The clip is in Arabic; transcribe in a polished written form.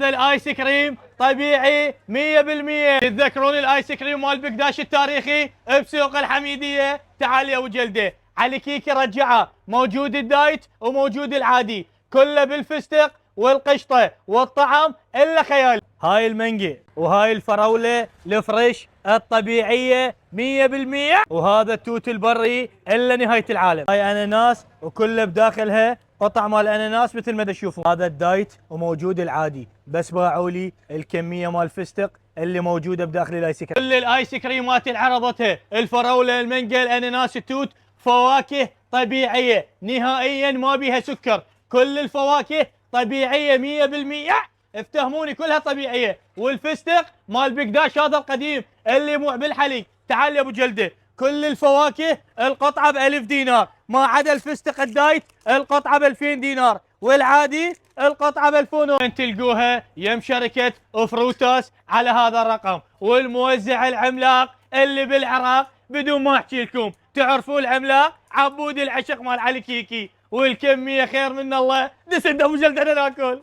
هذا الايس كريم طبيعي 100%. تتذكرون الايس كريم مال بقداش التاريخي بسوق الحميديه؟ تعال يا ابو جلده، علي كيكي رجعه، موجود الدايت وموجود العادي، كله بالفستق والقشطه والطعم الا خيال. هاي المانجا وهاي الفراوله الفريش الطبيعيه 100%، وهذا التوت البري الا نهايه العالم. هاي اناناس وكله بداخلها قطع مال اناناس مثل ما تشوفون. هذا الدايت وموجود العادي، بس باعوا لي الكميه مال الفستق اللي موجوده بداخل الايس كريم. كل الايس كريمات اللي عرضتها الفراوله المانجا الاناناس التوت فواكه طبيعيه نهائيا ما بيها سكر، كل الفواكه طبيعيه 100%. افتهموني كلها طبيعيه. والفستق مال بقداش هذا القديم اللي مو بالحليب. تعال يا ابو جلده، كل الفواكه القطعه ب1000 دينار، ما عدا الفستق الدايت القطعه ب2000 دينار، والعادي القطعه ب2000. تلقوها يم شركه فروتاس على هذا الرقم، والموزع العملاق اللي بالعراق بدون ما احكي لكم تعرفوا العملاق عبود العشق مال علي كيكي، والكميه خير من الله. دس ابو جلده ناكل.